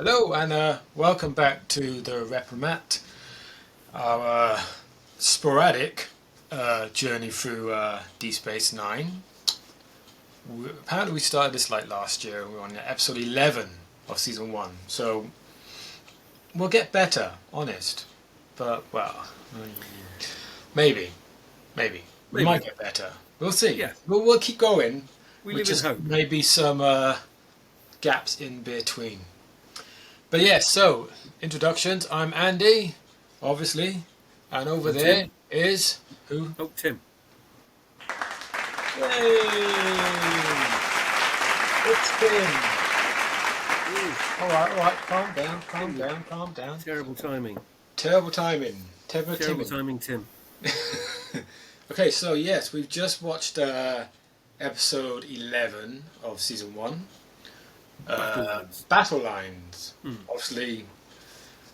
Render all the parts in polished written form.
Hello and welcome back to the Replimat, our sporadic journey through DS9. Apparently we started this like last year. We're on episode 11 of season 1, so we'll get better, honest. But well, maybe we might get better. We'll see. Yeah. We'll keep going. We with live in just hope. maybe some gaps in between. But yes, so introductions. I'm Andy, obviously, and over there is who? Oh, Tim. Yay! It's Tim. All right. Calm down. Terrible timing. Terrible timing. Terrible timing, Tim. Okay, so yes, we've just watched episode 11 of season 1. Battle Lines. Obviously,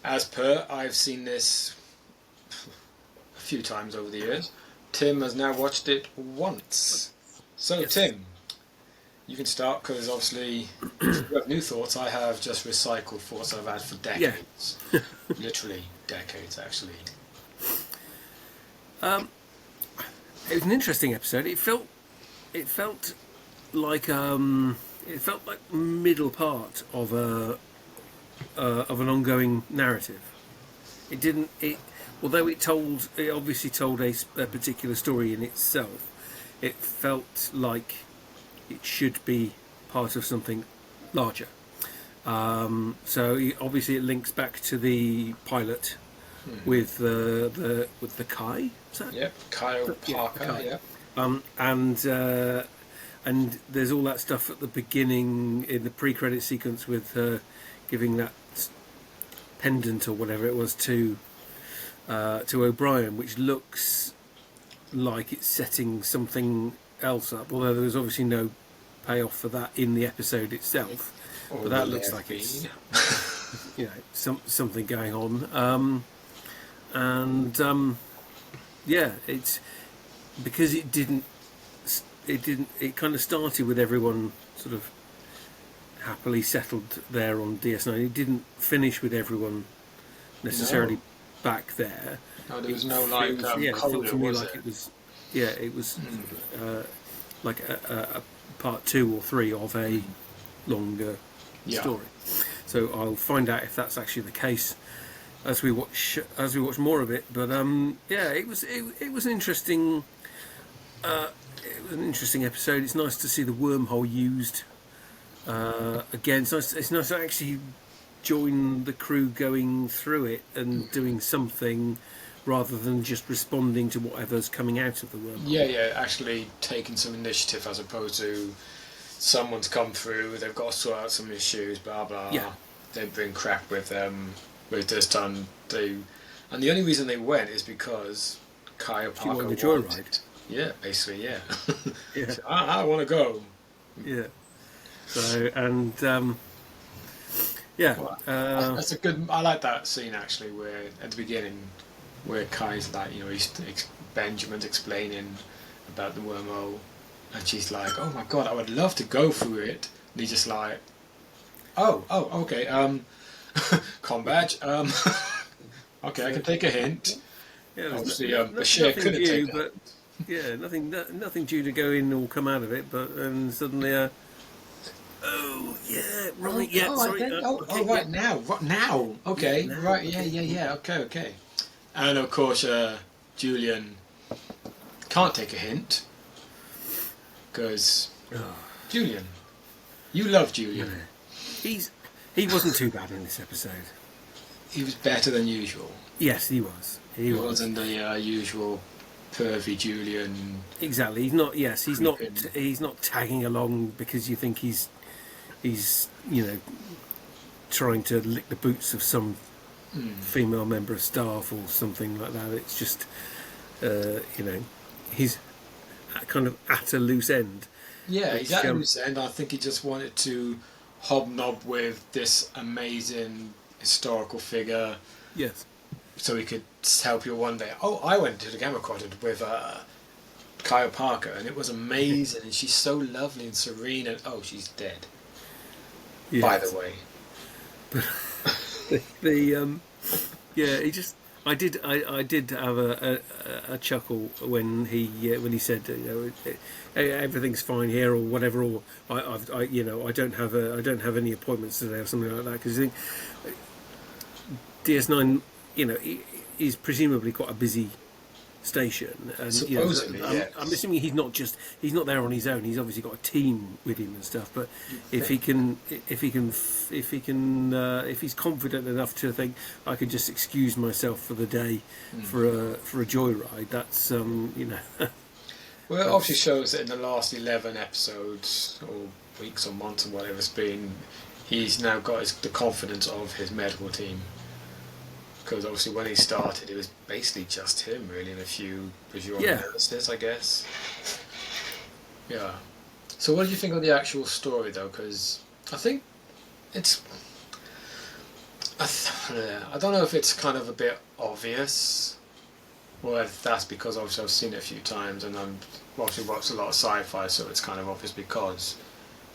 as per, I've seen this a few times over the years. Tim has now watched it once. So, Yes. Tim, you can start because obviously if you have new thoughts. I have just recycled thoughts I've had for decades. Literally decades, actually. It was an interesting episode. It felt like middle part of an ongoing narrative. It didn't. Although it obviously told a particular story in itself. It felt like it should be part of something larger. Obviously it links back to the pilot with the Kai. Is that? Yep, Kyle Parker. Kai. Yep. And there's all that stuff at the beginning in the pre-credit sequence with her giving that pendant or whatever it was to O'Brien, which looks like it's setting something else up. Although there was obviously no payoff for that in the episode itself, but that looks like it's something going on. It's because it didn't. It kind of started with everyone sort of happily settled there on DS9. It didn't finish with everyone necessarily back there. No, there was It no like felt to me was like it? it was like a part 2 or 3 of a longer story. So I'll find out if that's actually the case as we watch more of it. But it was an interesting. It was an interesting episode. It's nice to see the wormhole used again. It's nice to actually join the crew going through it and doing something rather than just responding to whatever's coming out of the wormhole. Yeah, actually taking some initiative as opposed to someone's come through, they've got to sort out some issues, blah blah. Yeah. They bring crap with them. With this time, and the only reason they went is because Kyle Parker wanted the wanted. joyride. Yeah, basically, yeah. Yeah. So, I want to go. Yeah. So That's a good. I like that scene actually, where at the beginning, where Kai's like, Benjamin's explaining about the wormhole, and she's like, "Oh my god, I would love to go through it." And he's just like, "Oh, okay, com badge, okay, I can take a hint." yeah, Obviously, Bashir nothing couldn't due, take but yeah, nothing due to go in or come out of it. But and suddenly, oh yeah, right, yeah, sorry, okay, right now, okay, Yeah, now, right, yeah, okay. And of course, Julian can't take a hint because Julian, you love Julian. He wasn't too bad in this episode. He was better than usual. Yes, he was. He wasn't the usual pervy Julian. Exactly. He's not. Yes, he's not. Creeping. He's not tagging along because you think he's trying to lick the boots of some female member of staff or something like that. It's just he's kind of at a loose end. Yeah, he's at a loose end. I think he just wanted to hobnob with this amazing historical figure. Yes. So he could tell people one day, "Oh, I went to the Gamma Quadrant with Kyle Parker, and it was amazing, and she's so lovely and serene, and oh, she's dead." Yes. By the way. the yeah, he just. I did have a chuckle when he said, everything's fine here or whatever, or I don't have any appointments today or something like that, because I think DS9, he's presumably quite a busy station, and supposedly, I'm assuming he's not there on his own. He's obviously got a team with him and stuff. But if he's confident enough to think I can just excuse myself for the day for a joyride, that's Well, it obviously shows that in the last 11 episodes, or weeks or months or whatever it's been, he's now got the confidence of his medical team. Because obviously when he started, it was basically just him, really, and a few visual analysts, I guess. Yeah. So what do you think of the actual story, though? Because I think it's... I don't know if it's kind of a bit obvious, or if that's because obviously I've seen it a few times, and I'm obviously watched a lot of sci-fi, so it's kind of obvious because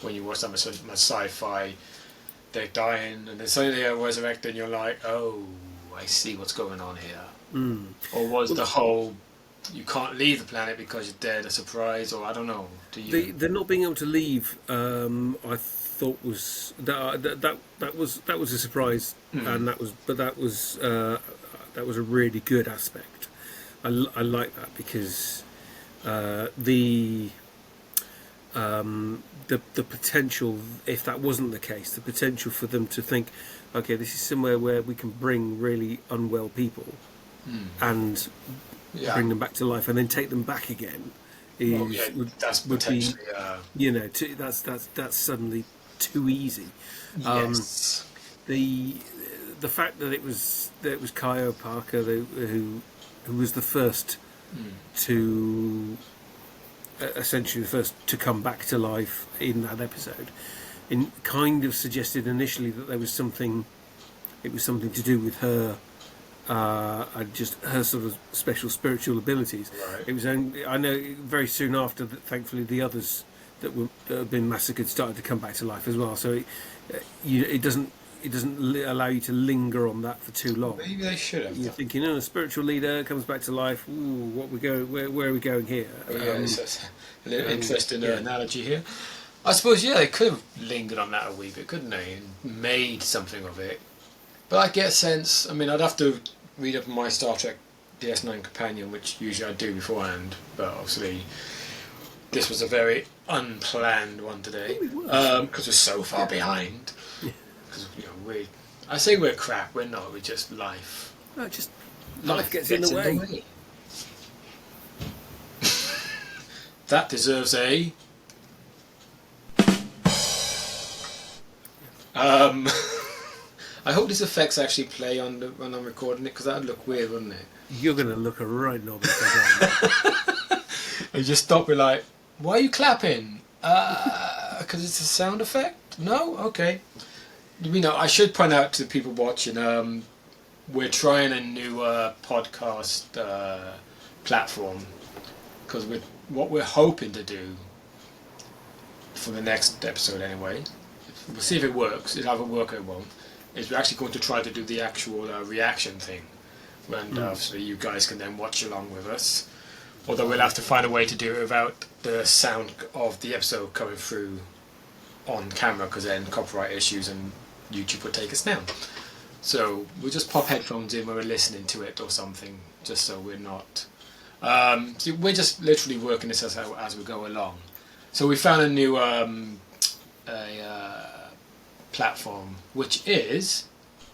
when you watch that much sci-fi, they're dying, and then suddenly they're resurrected, and you're like, oh... I see what's going on here. Or was the whole you can't leave the planet because you're dead a surprise, or I don't know. They're not being able to leave. I thought was that was a surprise, and that was a really good aspect. I like that because the potential, if that wasn't the case, the potential for them to think, okay, this is somewhere where we can bring really unwell people and bring them back to life, and then take them back again. That's potentially that's suddenly too easy. Yes. The fact that it was Kyle Parker who was the first to essentially the first to come back to life in that episode, kind of suggested initially that there was something. It was something to do with her, just her sort of special spiritual abilities. Right. It was only, I know, very soon after that. Thankfully, the others that had been massacred started to come back to life as well. So it doesn't allow you to linger on that for too long. Maybe they should have. You're thinking, a spiritual leader comes back to life. Ooh, where are we going here? It's a little interesting analogy here. I suppose, they could have lingered on that a wee bit, couldn't they, and made something of it. But I get a sense, I'd have to read up on my Star Trek DS9 companion, which usually I do beforehand, but obviously this was a very unplanned one today, because we're so far behind. Because I say we're crap, we're not, we're just life. No, just life gets in the way. That deserves a... I hope these effects actually play on when I'm recording it, because that would look weird, wouldn't it? You're going to look a right knob if I don't. You just stop me like, why are you clapping? Because it's a sound effect? No? Okay. I should point out to the people watching, we're trying a new podcast platform, because what we're hoping to do for the next episode anyway, we'll see if it works, it'll either work or it won't, is we're actually going to try to do the actual reaction thing, and obviously you guys can then watch along with us, although we'll have to find a way to do it without the sound of the episode coming through on camera, because then copyright issues and YouTube would take us down. So we'll just pop headphones in when we're listening to it or something, just so we're not... so we're just literally working this as we go along. So we found a new platform, which is...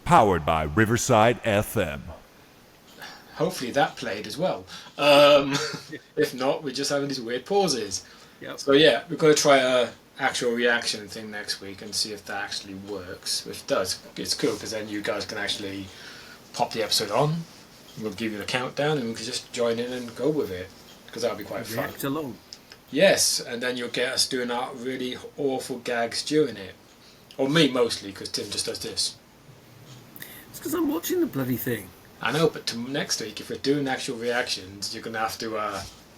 Powered by Riverside FM. Hopefully that played as well. If not, we're just having these weird pauses. Yep. So we're going to try a actual reaction thing next week and see if that actually works. If it does, it's cool, because then you guys can actually pop the episode on. We'll give you the countdown and we can just join in and go with it, because that'll be quite fun. React along. Yes, and then you'll get us doing our really awful gags during it. Or me mostly, because Tim just does this. It's because I'm watching the bloody thing. I know, but next week, if we're doing actual reactions, you're going to have to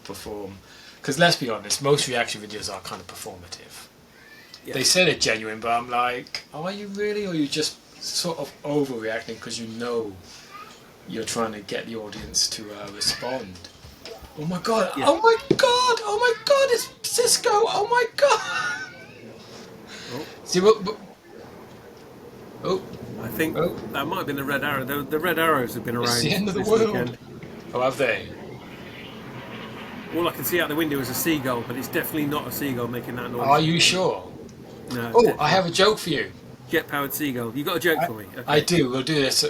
perform. Because let's be honest, most reaction videos are kind of performative. Yeah. They say they're genuine, but I'm like, are you really? Or are you just sort of overreacting because you know you're trying to get the audience to respond. Oh my god! Yeah. Oh my god! Oh my god! It's Cisco! Oh my god! Oh, See what? Oh, I think oh! that might have been the red arrow. The red arrows have been around It's the end of the this world. weekend. Oh, have they? All I can see out the window is a seagull, but it's definitely not a seagull making that noise. Are you sure? No. Oh, I have a joke for you. Jet-powered seagull. You got a joke for me? Okay. I do. We'll do this.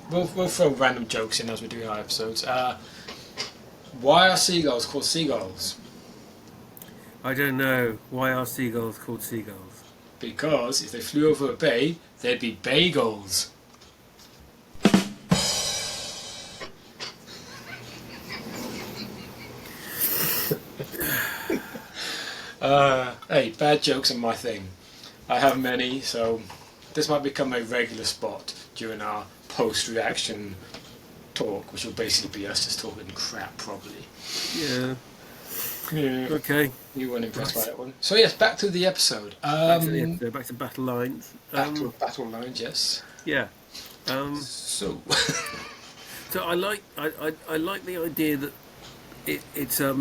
We'll throw random jokes in as we do our episodes. Why are seagulls called seagulls? I don't know. Why are seagulls called seagulls? Because if they flew over a bay, they'd be bagels. Hey, bad jokes are my thing. I have many, so this might become a regular spot during our post-reaction talk, which will basically be us just talking crap, probably. Yeah. Yeah. Okay. You weren't impressed by that one. So yes, back to the episode. Back to the episode, back to battle lines. Back to battle lines, yes. Yeah. So So I like the idea that it's the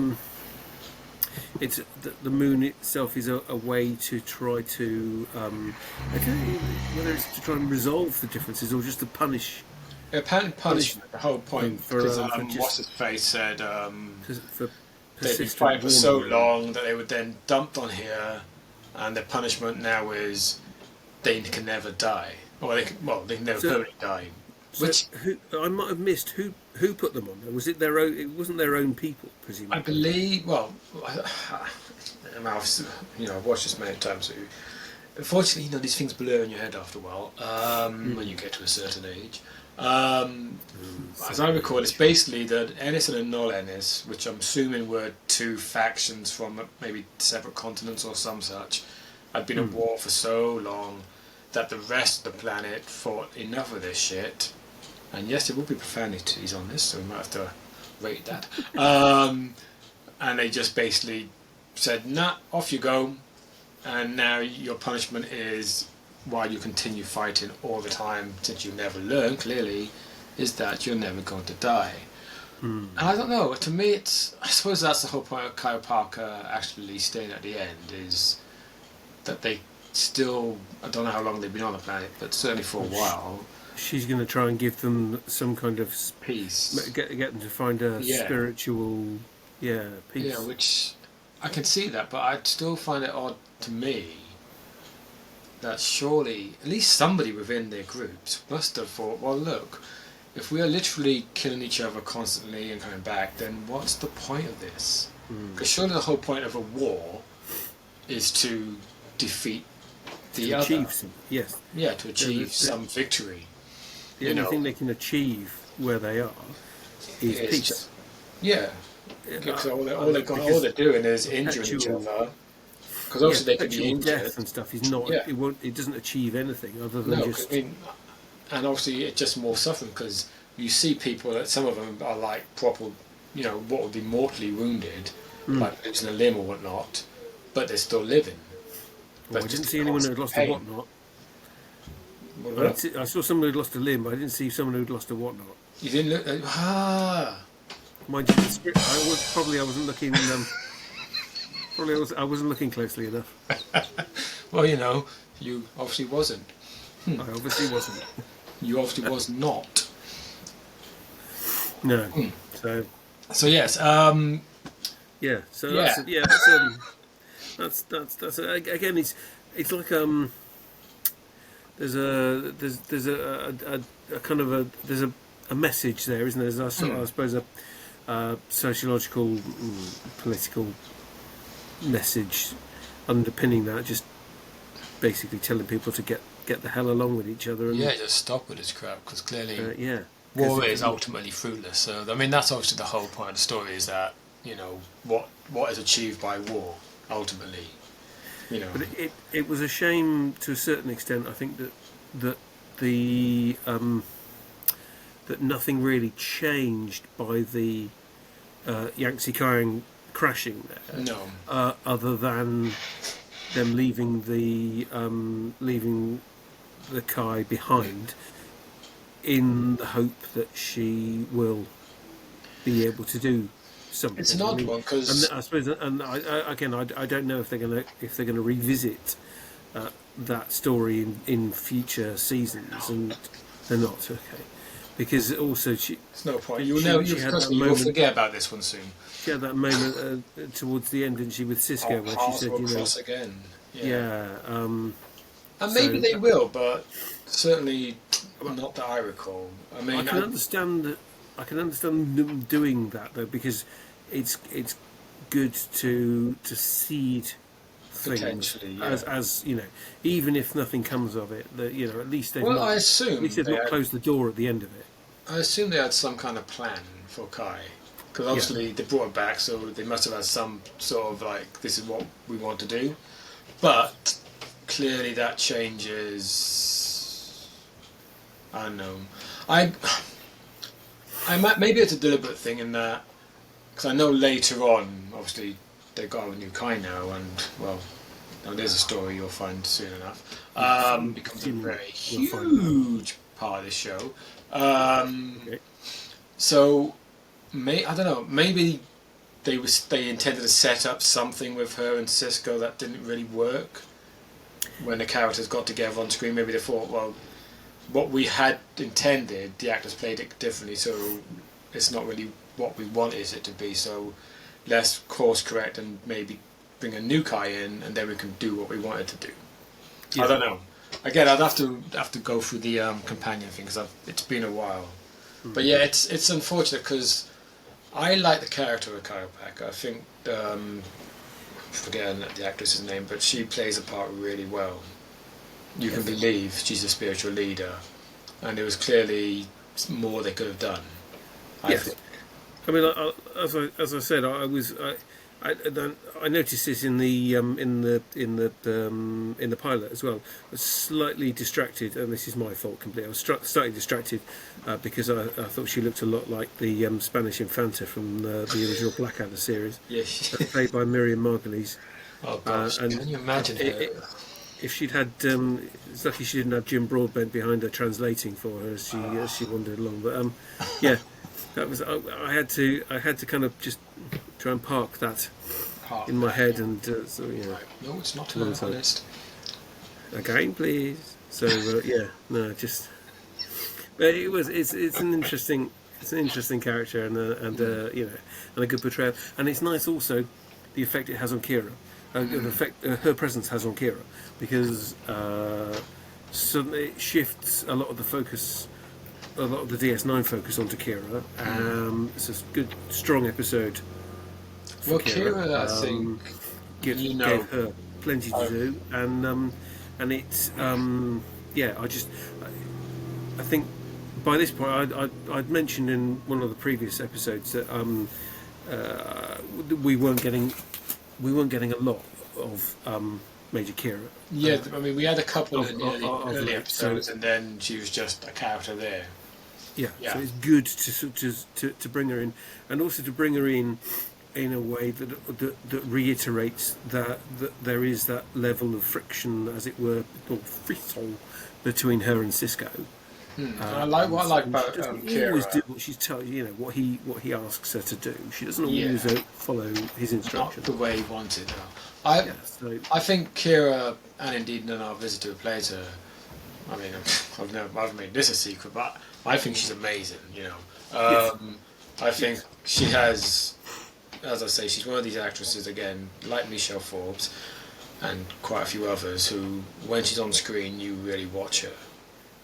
moon itself is a way to try to I don't know whether it's to try and resolve the differences or just to punish. apparently punishment. The whole point because just- what's his face said For they'd been persistent fighting for so warning. long that they were then dumped on here, and the punishment now is they can never die. Or they can never So- permanently die. So Which who, I might have missed who put them on there. Was it their own? It wasn't their own people, presumably. I believe. Well, I've watched this many times. So unfortunately, these things blur in your head after a while when you get to a certain age. As I recall, it's basically that Ennis and Null Ennis, which I'm assuming were two factions from maybe separate continents or some such, had been at war for so long that the rest of the planet thought enough of this shit. And yes, there will be profanities on this, so we might have to rate that. And they just basically said, nah, off you go. And now your punishment is, while you continue fighting all the time, since you never learn, clearly, is that you're never going to die. And I don't know, to me I suppose that's the whole point of Kyle Parker actually staying at the end, is that they still, I don't know how long they've been on the planet, but certainly for a while, She's going to try and give them some kind of peace. get them to find a spiritual, peace. Yeah, which I can see that, but I'd still find it odd to me that surely at least somebody within their groups must have thought, well, look, if we are literally killing each other constantly and coming back, then what's the point of this? Because surely the whole point of a war is to defeat the other. Achieve some, yes. Yeah, to achieve some victory. The only thing they can achieve where they are is It's peace. just- yeah. Because all they're doing is injuring each perpetual- other. Because obviously they could be perpetual injured. death and stuff is not. Yeah. It doesn't achieve anything other than No, just. I mean, and obviously it's just more suffering because you see people that some of them are like proper, what would be mortally wounded, like losing a limb or whatnot, but they're still living. I didn't see anyone who had lost a whatnot. I saw someone who'd lost a limb, but I didn't see someone who'd lost a whatnot. You didn't look. Mind you, the script, I wasn't looking. I wasn't looking closely enough. Well, you obviously wasn't. I obviously wasn't. You obviously was not. No. So yes. Yeah. So Yeah. that's again. It's like there's a kind of there's a message there, isn't there? There's I suppose a sociological, political message underpinning that, just basically telling people to get the hell along with each other. And, just stop with this crap because clearly war is ultimately fruitless. So I mean that's obviously the whole point of the story, is that what is achieved by war ultimately. But it was a shame to a certain extent. I think that the that nothing really changed by the Yangtze Kiang crashing there. No. Other than them leaving the Kai behind, in the hope that she will be able to do something. It's an odd one because I suppose, and I don't know if they're gonna revisit that story in future seasons, and they're not, okay. Because also it's no point. You'll forget about this one soon. She had that moment towards the end, didn't she, with Cisco, where she said, cross again. Yeah. And maybe they will, but certainly not that I recall. I mean, I can understand them doing that though, because it's good to seed things as you know, even if nothing comes of it. That at least they've I assume at least they've not closed the door at the end of it. I assume they had some kind of plan for Kai, because obviously they brought it back, so they must have had some sort of like, this is what we want to do. But clearly that changes. I don't know. Maybe it's a deliberate thing in that, because I know later on, obviously they got a new Kai now, and now there's a story you'll find soon enough. Becomes a very huge part of this show. So, I don't know. Maybe they intended to set up something with her and Cisco that didn't really work. When the characters got together on screen, maybe they thought, well, what we had intended, the actors played it differently, so it's not really what we wanted it to be. So let's course correct and maybe bring a new Kai in, and then we can do what we wanted to do. Yeah. I don't know. Again, I'd have to go through the companion thing, because it's been a while. Mm-hmm. But yeah, it's unfortunate, because I like the character of Kai Pack. I think forgetting the actress's name, but she plays a part really well. You can believe she's a spiritual leader, and there was clearly more they could have done. I think. I mean, as I said, I noticed this in the pilot as well. I was slightly distracted, and this is my fault completely. I was slightly distracted because I thought she looked a lot like the Spanish Infanta from the original Blackadder series, played by Miriam Margolyes. Oh gosh, can you imagine her? If she'd had, it's lucky she didn't have Jim Broadbent behind her translating for her as she wandered along. But yeah. That was I had to kind of just try and park that in my head, and so no, it's not too honest. Again, please. So just. But it's an interesting character, and a good portrayal, and it's nice also the effect it has on Kira, the effect her presence has on Kira, because suddenly it shifts a lot of the focus. A lot of the DS9 focus onto Kira. It's a good, strong episode. For Kira, I think gave her plenty to do, and it's I think by this point I'd mentioned in one of the previous episodes that we weren't getting a lot of Major Kira. Yeah, I mean, we had a couple in the early episodes, and then she was just a character there. Yeah, so it's good to bring her in, and also to bring her in a way that reiterates that there is that level of friction, as it were, or frisson between her and Cisco. I like about Kira. Always do what she's told. What he asks her to do. She doesn't always follow his instructions. Not the way he wanted. No. I think Kira, and indeed none of our visitor who plays her. I mean, I've made this a secret, but I think she's amazing. I think she has, as I say, she's one of these actresses again, like Michelle Forbes, and quite a few others who, when she's on screen, you really watch her.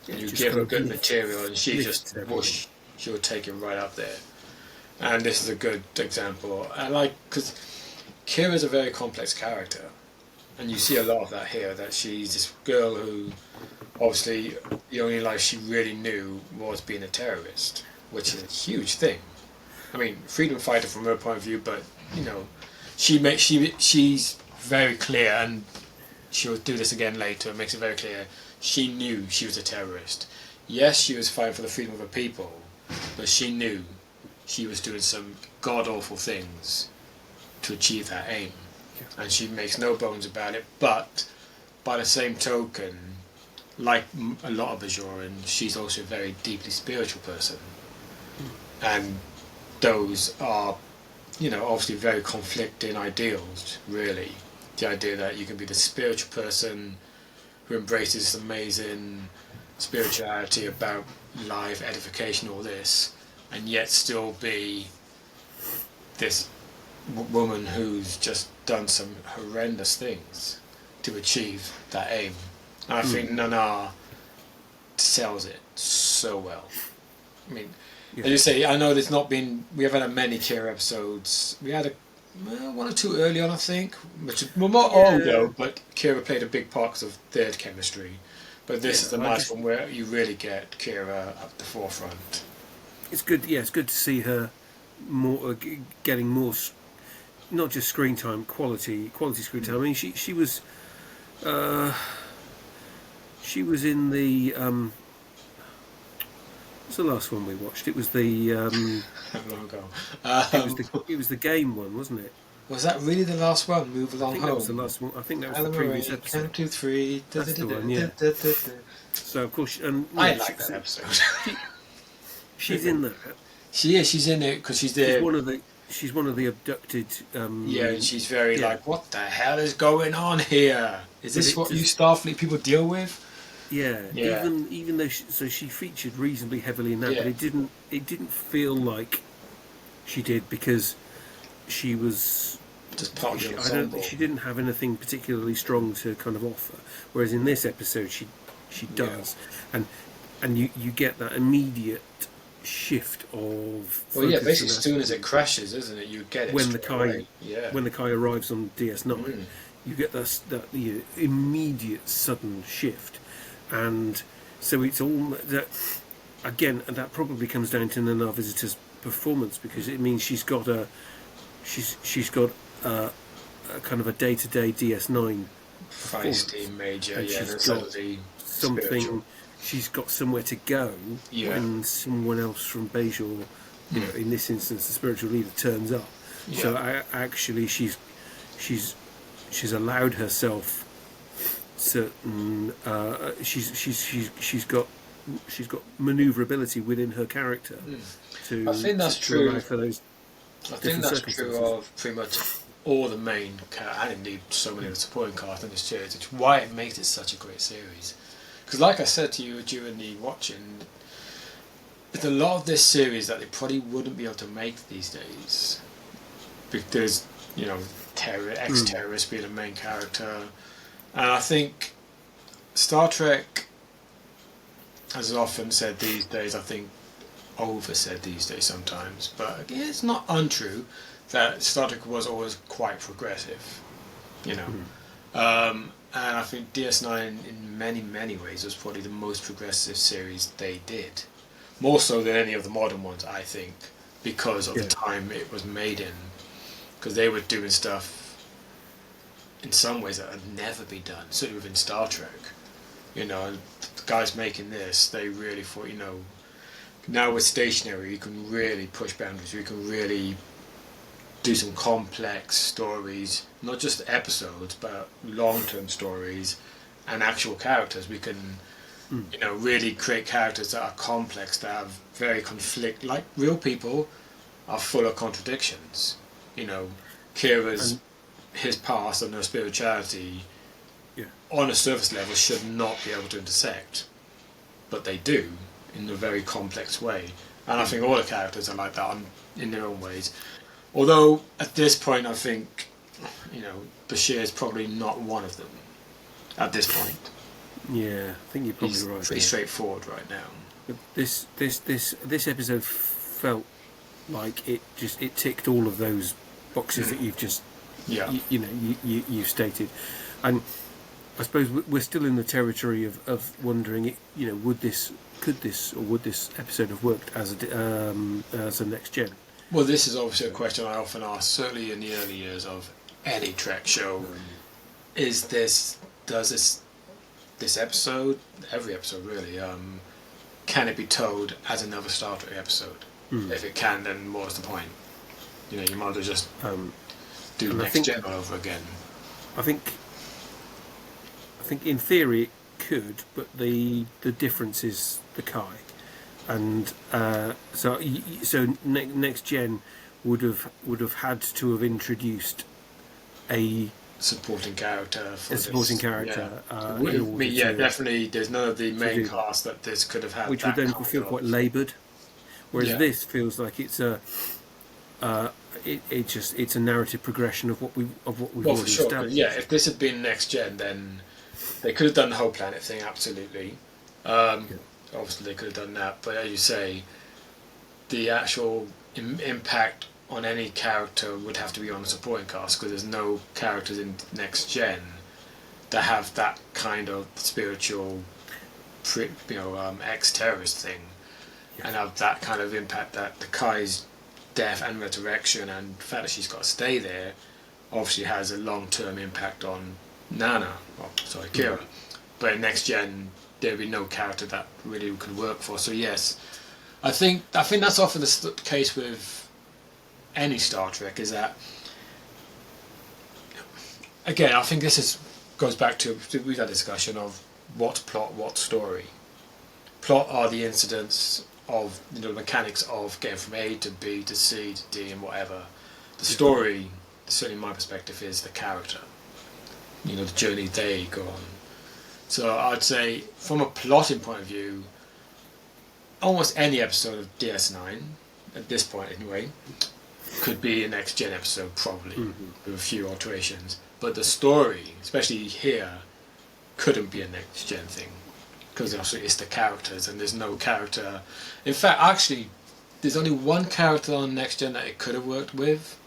And you give her good material, and she just whoosh, she will take it right up there. And this is a good example. Because Kira's a very complex character, and you see a lot of that here. That she's this girl who, obviously, the only life she really knew was being a terrorist, which is a huge thing. I mean, freedom fighter from her point of view, but she's very clear, and she'll do this again later. It makes it very clear. She knew she was a terrorist. Yes, she was fighting for the freedom of her people, but she knew she was doing some god-awful things to achieve that aim. And she makes no bones about it, but by the same token, like a lot of Bajorans, she's also a very deeply spiritual person, and those are, obviously very conflicting ideals. Really, the idea that you can be the spiritual person who embraces this amazing spirituality about life, edification, all this, and yet still be this woman who's just done some horrendous things to achieve that aim. And I think Nana sells it so well. I mean, as you say, I know we haven't had many Kira episodes. We had one or two early on, I think, which were more older, but Kira played a big part because of their chemistry. But this is the nice one where you really get Kira at the forefront. It's good. Yeah, it's good to see her getting more, not just screen time, quality screen time. I mean, she was in the. What's the last one we watched? It was the. How long ago? It was the game one, wasn't it? Was that really the last one? Move Along Home? That was the last one. I think that was the previous episode. 1, 2, 3. That's the one, yeah. So of course, I like that episode. She's in that. She is. She's in it because she's there. She's one of the abducted. And she's very like, what the hell is going on here? Is this what you Starfleet people deal with? Yeah. Even though she featured reasonably heavily in that, but it didn't feel like she did because she was just part of the ensemble. She didn't have anything particularly strong to kind of offer, whereas in this episode she does, and you get that immediate shift of. Well, basically as soon as it crashes, isn't it? You get it when the Kai arrives on DS9, you get that immediate sudden shift, and so it's all that. Again, and that probably comes down to Nana Visitor's performance because it means she's got a kind of a day-to-day DS9 feisty major, and she's got something. Spiritual. She's got somewhere to go when someone else from Bajor, in this instance, the spiritual leader, turns up. Yeah. So actually, she's allowed herself certain. She's got manoeuvrability within her character. I think that's true. For those I think that's true of pretty much all the main and indeed so many of the supporting cast in this series, which is why it makes it such a great series. Because like I said to you during the watching, there's a lot of this series that they probably wouldn't be able to make these days. Because, ex-terrorist being a main character. And I think Star Trek, as is often said these days, I think over-said these days sometimes, but it's not untrue that Star Trek was always quite progressive, and I think DS9 in many, many ways was probably the most progressive series they did. More so than any of the modern ones, I think, because of the time it was made in. Because they were doing stuff in some ways that had never been done, certainly within Star Trek. And the guys making this, they really thought, now with stationary, you can really push boundaries, you can really do some complex stories, not just episodes, but long-term stories and actual characters. We can, really create characters that are complex, that have very like real people are full of contradictions. Kira's, his past and her spirituality, on a surface level, should not be able to intersect, but they do in a very complex way. And I think all the characters are like that in their own ways. Although, at this point, I think, Bashir is probably not one of them. At this point. Yeah, I think you're probably right. Pretty straightforward right now. But this episode felt like it ticked all of those boxes that you've just, you've stated. And I suppose we're still in the territory of wondering, would this episode have worked as a next gen? Well, this is obviously a question I often ask, certainly in the early years of any Trek show. Does this episode, every episode really, can it be told as another Star Trek episode? If it can, then what's the point? You might as well just do Next Gen all over again. I think in theory it could, but the difference is the Kai, and so next gen would have had to have introduced a supporting character. Definitely. There's none of the main cast that this could have had, which would then feel quite laboured. Whereas this feels like it's a it's a narrative progression of what we've already established. Yeah, if this had been next gen, then they could have done the whole planet thing. Absolutely, obviously they could have done that. But as you say, the actual impact on any character would have to be on the supporting cast, because there's no characters in next gen that have that kind of spiritual, ex-terrorist thing, and have that kind of impact that the Kai's death and resurrection and the fact that she's got to stay there obviously has a long-term impact on Kira. But in next gen there'd be no character that really could work for. So yes, I think that's often the case with any Star Trek, is that, again, I think this goes back to, we've had a discussion of what plot, what story. Plot are the incidents of the mechanics of getting from A to B to C to D and whatever. The story, certainly in my perspective, is the character. The journey they go on. So I'd say, from a plotting point of view, almost any episode of DS9, at this point anyway, could be a next gen episode, probably, with a few alterations. But the story, especially here, couldn't be a next gen thing, because obviously it's the characters, and there's no character. In fact, actually, there's only one character on next gen that it could have worked with,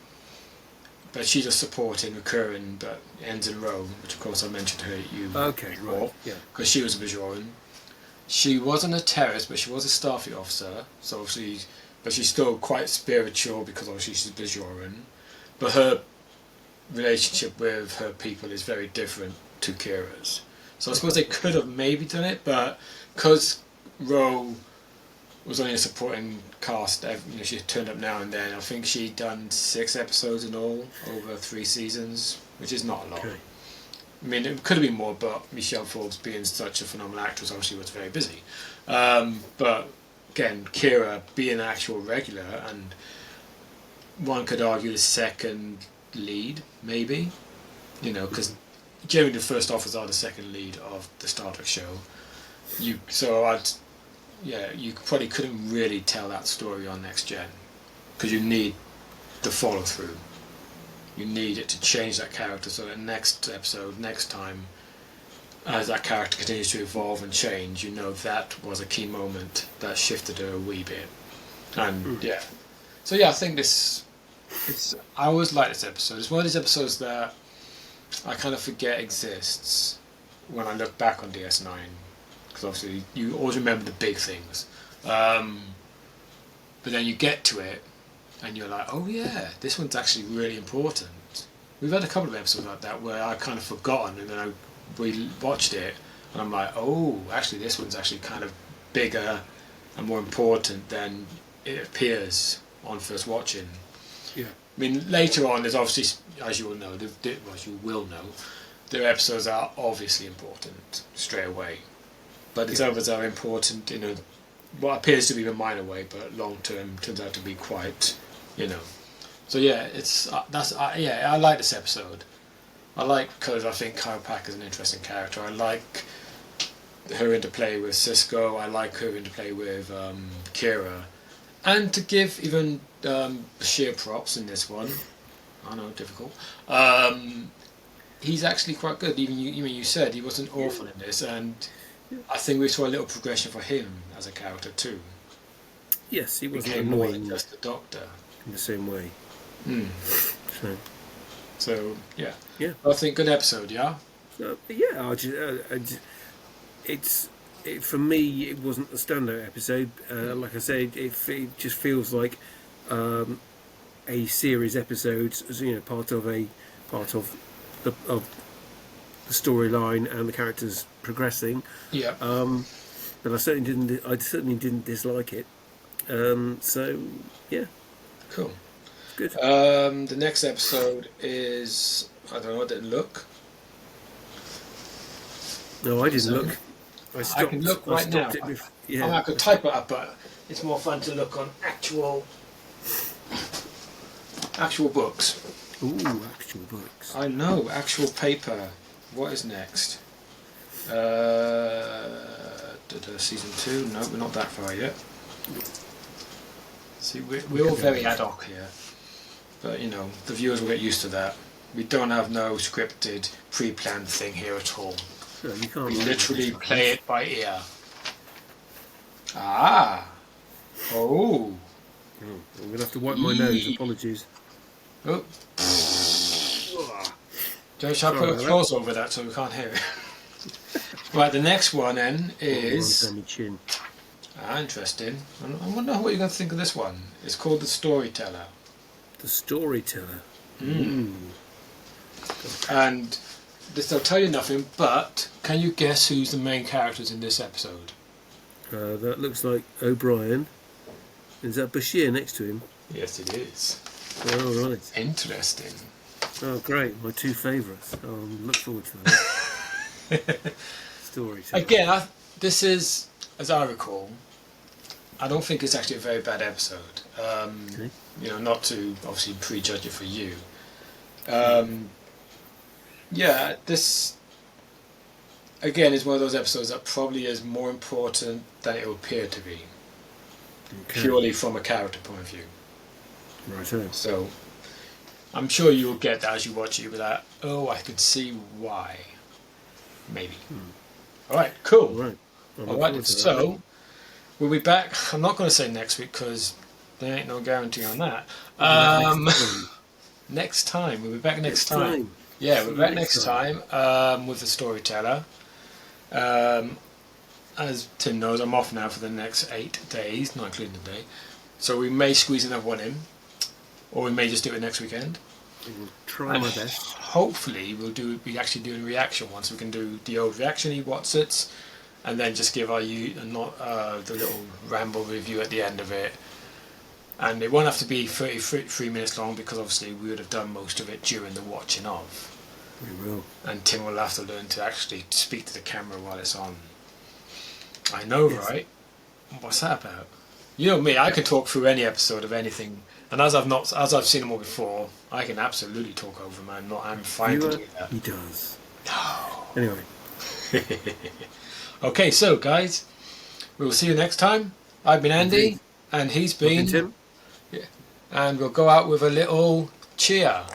but she's just supporting, recurring, but ends in Rome, which of course I mentioned her before, because she was a Bajoran. She wasn't a terrorist, but she was a Starfleet officer, so obviously, but she's still quite spiritual because obviously she's Bajoran. But her relationship with her people is very different to Kira's. So I suppose they could have maybe done it, but because Ro was only a supporting cast, she turned up now and then. I think she'd done 6 episodes in all over 3 seasons, which is not a lot. Okay. I mean, it could have been more, but Michelle Forbes, being such a phenomenal actress, obviously was very busy. But again, Kira being an actual regular, and one could argue the second lead, maybe, because generally the first officers are the second lead of the Star Trek show. You probably couldn't really tell that story on Next Gen, because you need the follow through. You need it to change that character so that next episode, next time, as that character continues to evolve and change, that was a key moment that shifted her a wee bit. And so I think I always like this episode. It's one of these episodes that I kind of forget exists when I look back on DS9, because obviously you always remember the big things, but then you get to it and you're like, oh yeah, this one's actually really important. We've had a couple of episodes like that where I kind of forgotten, and then we watched it and I'm like, oh, actually this one's actually kind of bigger and more important than it appears on first watching. Yeah. I mean, later on, there's obviously, as you will know, their episodes are obviously important straight away, but the others are important in what appears to be a minor way, but long term turns out to be quite, So yeah, I like this episode. I like, because I think Kyle Pack is an interesting character. I like her interplay with Cisco. I like her interplay with Kira, and to give even Bashir props in this one. I know, difficult. He's actually quite good. Even you said he wasn't awful in this, and I think we saw a little progression for him as a character too. Yes, he wasn't annoying more than just a doctor in the same way. So yeah. I think good episode. Yeah. For me, it wasn't a standout episode. Like I said, it just feels like a series episode, part of the storyline and the characters progressing. Yeah. But I certainly didn't dislike it. So yeah. Cool. Good. The next episode is, I don't know, I didn't look. No, I didn't look. I can look right now. Yeah. I could type it up, but it's more fun to look on actual books. Ooh, actual books. I know, actual paper. What is next? Season 2? No, we're not that far yet. See, we're all very ad hoc here. But, you know, the viewers will get used to that. We don't have no scripted, pre-planned thing here at all. So you can't We literally play it by ear. Ah! Oh! I'm going to have to wipe my nose, apologies. Oh. Shall I put a clause over that so we can't hear it? Right, the next one then is... interesting. I wonder what you're going to think of this one. It's called The Storyteller. The Storyteller. And this will tell you nothing, but can you guess who's the main characters in this episode? That looks like O'Brien. Is that Bashir next to him? Yes, it is. Oh, right. Interesting. Oh, great. My two favourites. Oh, I look forward to that. Storyteller. Again, this is, as I recall, I don't think it's actually a very bad episode. Okay. You know, not to obviously prejudge it for you. Yeah, this again is one of those episodes that probably is more important than it will appear to be, purely from a character point of view. Right. So, I'm sure you will get that as you watch it. You'll be like, oh, I can see why. Maybe. All right, cool. All right, so we'll be back. I'm not going to say next week because there ain't no guarantee on that. Next time. We'll be back next time. Yeah, we're back next time with The Storyteller. As Tim knows, I'm off now for the next 8 days, not including the day. So we may squeeze another one in, or we may just do it next weekend. We'll try my best. Hopefully, we actually do a reaction one, so we can do the old reaction-y what's-its, and then just give the little ramble review at the end of it. And it won't have to be 33 minutes long because obviously we would have done most of it during the watching of. We will. And Tim will have to learn to actually speak to the camera while it's on. I know, yes. Right? What's that about? You know me, I can talk through any episode of anything, and as I've seen them all before, I can absolutely talk over them. I'm fine to do that. He does. No. Anyway. Okay, so guys, we'll see you next time. I've been Andy, and he's been Tim. Yeah. And we'll go out with a little cheer.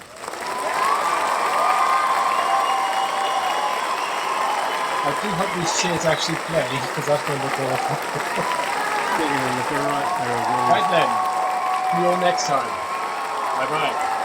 I do hope these cheers actually play, because that's going to look awful. Right then, see you all next time. Bye bye.